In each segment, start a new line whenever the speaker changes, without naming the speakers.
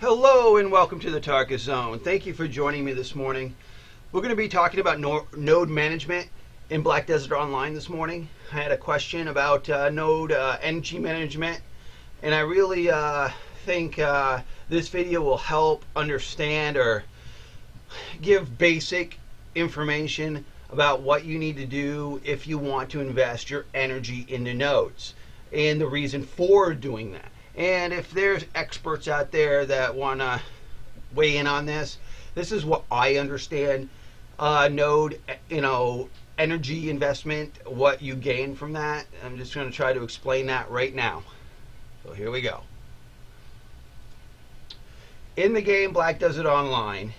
Hello and welcome to the Tarkis Zone. Thank you for joining me this morning. We're going to be talking about node management in Black Desert Online this morning. I had a question about node energy management, and I really think this video will help understand or give basic information about what you need to do if you want to invest your energy into nodes and the reason for doing that. And if there's experts out there that want to weigh in on this, this is what I understand node, energy investment, what you gain from that. I'm just going to try to explain that right now. So here we go. In the game Black Desert Online,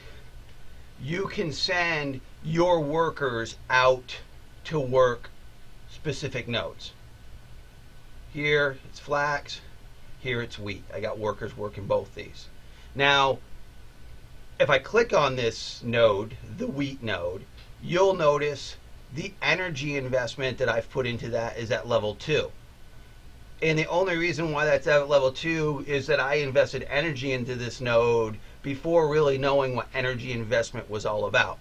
you can send your workers out to work specific nodes. Here it's flax. Here it's wheat. I got workers working both these. Now, if I click on this node, the wheat node, you'll notice the energy investment that I've put into that is at level 2. And the only reason why that's at level 2 is that I invested energy into this node before really knowing what energy investment was all about.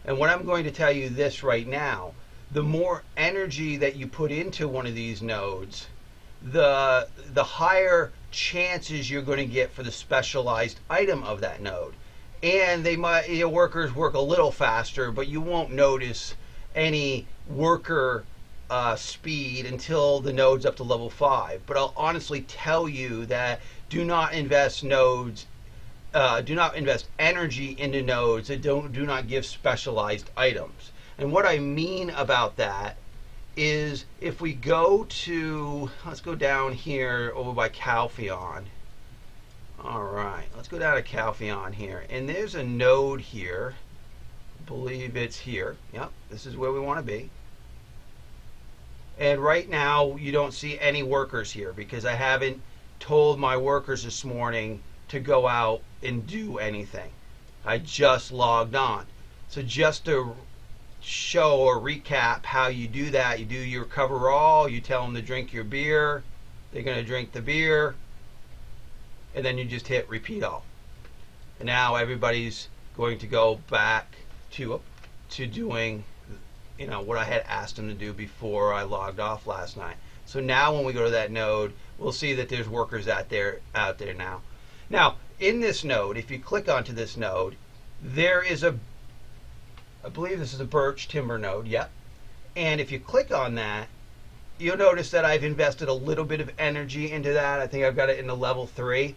And what I'm going to tell you this right now, the more energy that you put into one of these nodes, the higher chances you're going to get for the specialized item of that node. And your workers work a little faster, but you won't notice any worker speed until the node's up to level 5. But I'll honestly tell you that do not invest energy into nodes that do not give specialized items. And what I mean about that is if we go to, let's go down here over by Calpheon. Alright, let's go down to Calpheon here. And there's a node here. I believe it's here. Yep, this is where we want to be. And right now you don't see any workers here because I haven't told my workers this morning to go out and do anything. I just logged on. So just to show or recap how you do that, you do your cover all, you tell them to drink your beer, they're going to drink the beer, and then you just hit repeat all. And now everybody's going to go back to doing what I had asked them to do before I logged off last night. So now when we go to that node, we'll see that there's workers out there now. Now in this node, if you click onto this node, there is I believe this is a birch timber node, yep. And if you click on that, you'll notice that I've invested a little bit of energy into that. I think I've got it into level 3.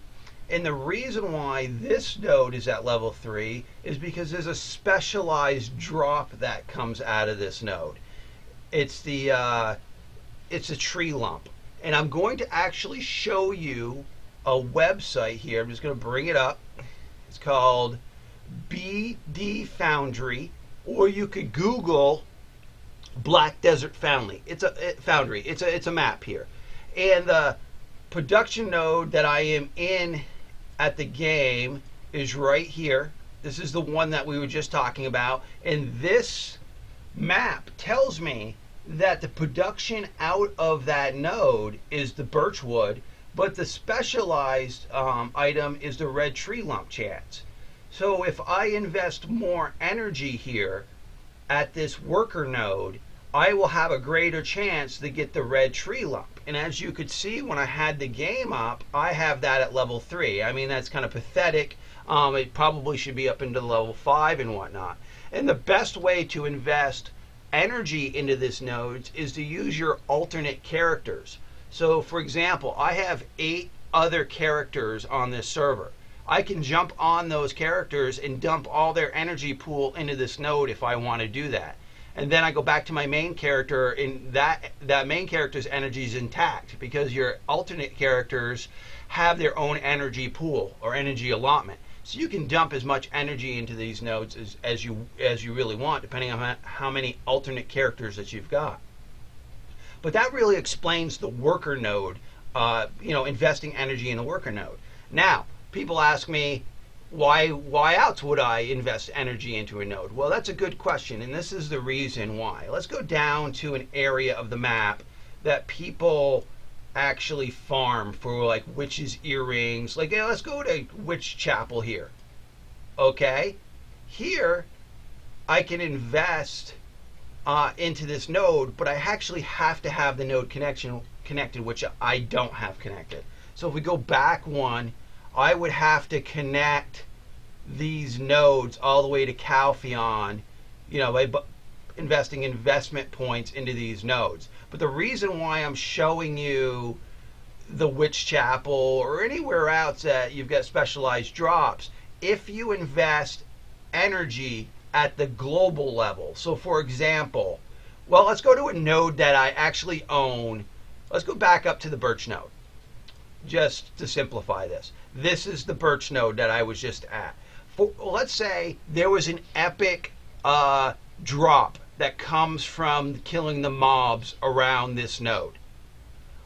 And the reason why this node is at level 3 is because there's a specialized drop that comes out of this node. It's a tree lump. And I'm going to actually show you a website here. I'm just going to bring it up. It's called BD Foundry. Or you could Google Black Desert Foundry. It's a map here. And the production node that I am in at the game is right here. This is the one that we were just talking about. And this map tells me that the production out of that node is the birchwood, but the specialized item is the red tree lump chance. So if I invest more energy here at this worker node, I will have a greater chance to get the red tree lump. And as you could see when I had the game up, I have that at level 3. I mean, that's kind of pathetic. It probably should be up into level 5 and whatnot. And the best way to invest energy into this node is to use your alternate characters. So for example, I have 8 other characters on this server. I can jump on those characters and dump all their energy pool into this node if I want to do that. And then I go back to my main character, and that main character's energy is intact because your alternate characters have their own energy pool or energy allotment. So you can dump as much energy into these nodes as you really want, depending on how many alternate characters that you've got. But that really explains the worker node, investing energy in the worker node. Now, people ask me, why else would I invest energy into a node? Well, that's a good question, and this is the reason why. Let's go down to an area of the map that people actually farm for like witches' earrings. Like, let's go to Witch Chapel here. Okay? Here, I can invest into this node, but I actually have to have the node connected, which I don't have connected. So if we go back one, I would have to connect these nodes all the way to Calpheon, by investing investment points into these nodes. But the reason why I'm showing you the Witch Chapel or anywhere else that you've got specialized drops, if you invest energy at the global level. So for example, let's go to a node that I actually own. Let's go back up to the Birch node, just to simplify this. This is the Birch node that I was just at. Let's say there was an epic drop that comes from killing the mobs around this node.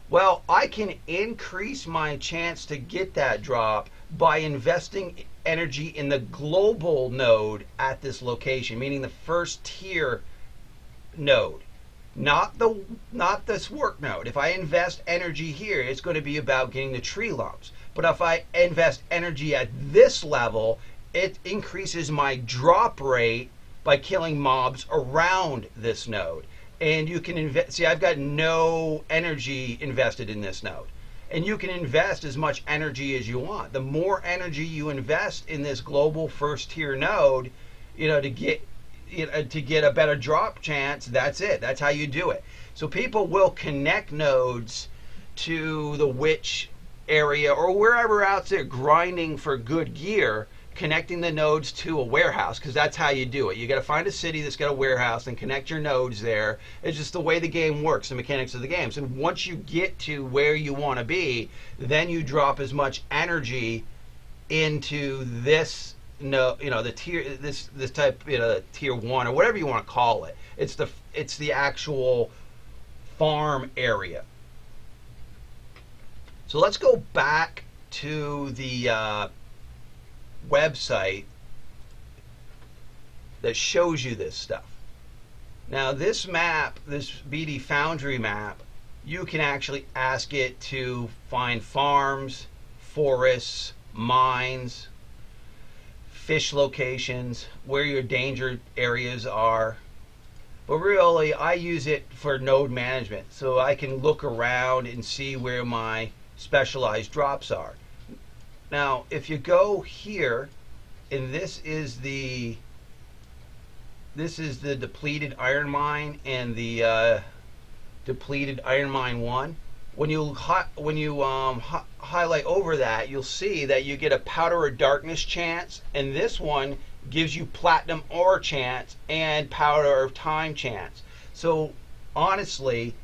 Well, I can increase my chance to get that drop by investing energy in the global node at this location, meaning the first tier node, not this work node. If I invest energy here, it's going to be about getting the tree lumps. But if I invest energy at this level, it increases my drop rate by killing mobs around this node. And you can see I've got no energy invested in this node. And you can invest as much energy as you want. The more energy you invest in this global first tier node, to get a better drop chance, that's it. That's how you do it. So people will connect nodes to the witch area or wherever out there grinding for good gear, connecting the nodes to a warehouse, because that's how you do it. You got to find a city that's got a warehouse and connect your nodes there. It's just the way the game works, the mechanics of the games. And once you get to where you want to be, then you drop as much energy into this the tier, this type, tier 1 or whatever you want to call it. It's the actual farm area. So let's go back to the website that shows you this stuff. Now this map, this BD Foundry map, you can actually ask it to find farms, forests, mines, fish locations, where your danger areas are. But really, I use it for node management, so I can look around and see where my specialized drops are. Now, if you go here, and this is the depleted iron mine and the depleted iron mine 1. When you highlight over that, you'll see that you get a powder of darkness chance, and this one gives you platinum ore chance and powder of time chance. So honestly,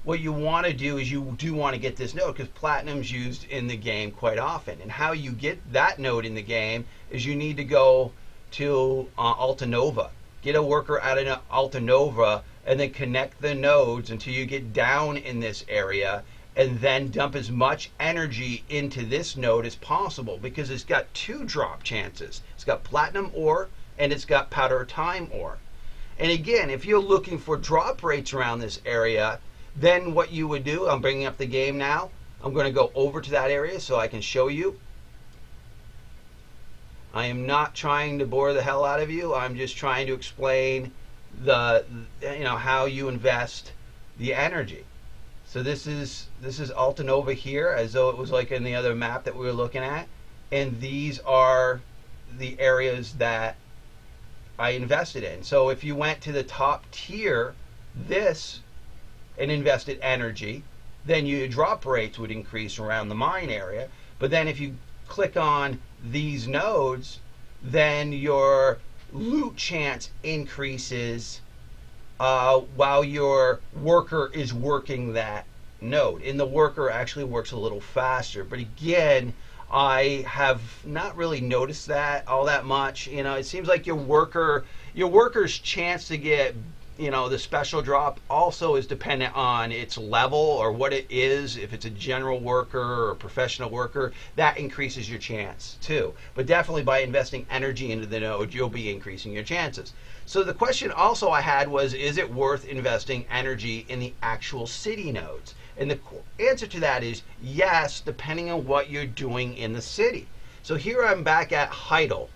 what you want to do is you do want to get this node, because platinum's used in the game quite often. And how you get that node in the game is you need to go to Altanova, get a worker out of Altanova, and then connect the nodes until you get down in this area, and then dump as much energy into this node as possible, because it's got 2 drop chances. It's got platinum ore and it's got powder time ore. And again, if you're looking for drop rates around this area, then what you would do, I'm bringing up the game now. I'm going to go over to that area so I can show you. I am not trying to bore the hell out of you. I'm just trying to explain how you invest the energy. So this is Altanova here, as though it was like in the other map that we were looking at. And these are the areas that I invested in. So if you went to the top tier, and invested energy, then your drop rates would increase around the mine area. But then if you click on these nodes, then your loot chance increases while your worker is working that node. And the worker actually works a little faster. But again, I have not really noticed that all that much. It seems like your worker's chance to get the special drop also is dependent on its level or what it is. If it's a general worker or a professional worker, that increases your chance too. But definitely by investing energy into the node, you'll be increasing your chances. So the question also I had was, is it worth investing energy in the actual city nodes? And the answer to that is yes, depending on what you're doing in the city. So here I'm back at Heidel.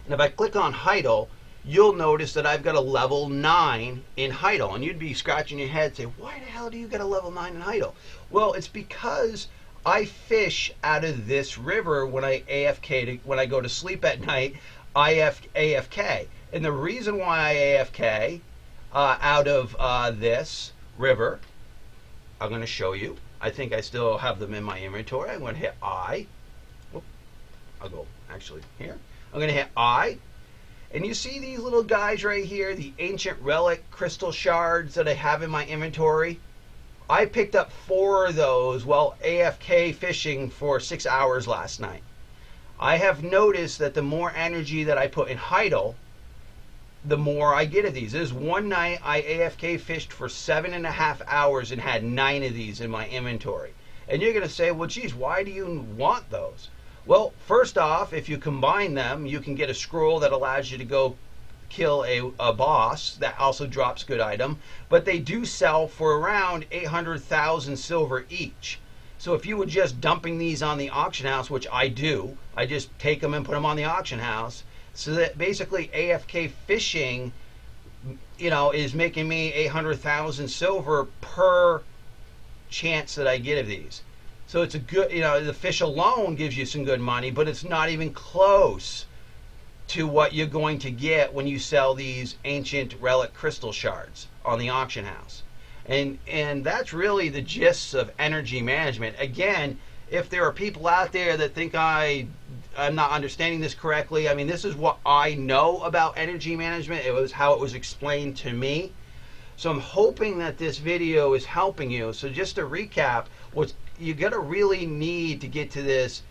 And if I click on Heidel, you'll notice that I've got a level 9 in Heidel. And you'd be scratching your head and say, why the hell do you get a level 9 in Heidel? Well, it's because I fish out of this river when I AFK, when I go to sleep at night, AFK. And the reason why I AFK out of this river, I'm going to show you. I think I still have them in my inventory. I'm going to hit I. Whoop. I'll go actually here. I'm going to hit I. And you see these little guys right here, the ancient relic crystal shards that I have in my inventory? I picked up 4 of those while AFK fishing for 6 hours last night. I have noticed that the more energy that I put in Heidel, the more I get of these. There's one night I AFK fished for 7.5 hours and had 9 of these in my inventory. And you're going to say, well, geez, why do you want those? Well, first off, if you combine them, you can get a scroll that allows you to go kill a boss that also drops good item. But they do sell for around 800,000 silver each. So if you were just dumping these on the auction house, which I do, I just take them and put them on the auction house. So that basically AFK fishing, is making me 800,000 silver per chance that I get of these. So it's a good, the fish alone gives you some good money, but it's not even close to what you're going to get when you sell these ancient relic crystal shards on the auction house. And that's really the gist of energy management. Again, if there are people out there that think I'm not understanding this correctly, I mean, this is what I know about energy management. It was how it was explained to me. So I'm hoping that this video is helping you. So just to recap, what you're going to really need to get to this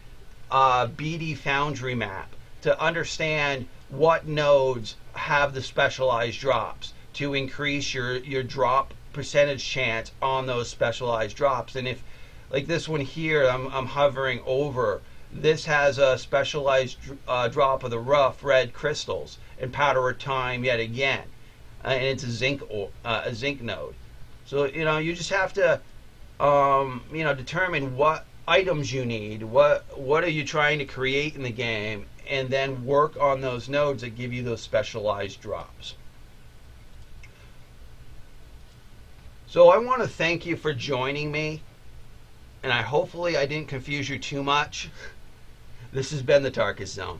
BD Foundry map to understand what nodes have the specialized drops to increase your drop percentage chance on those specialized drops. And if, like this one here, I'm hovering over, this has a specialized drop of the rough red crystals and powder of time yet again. And it's a zinc node. So, you just have to, determine what items you need, what are you trying to create in the game, and then work on those nodes that give you those specialized drops. So I want to thank you for joining me, and hopefully I didn't confuse you too much. This has been the Tarkis Zone.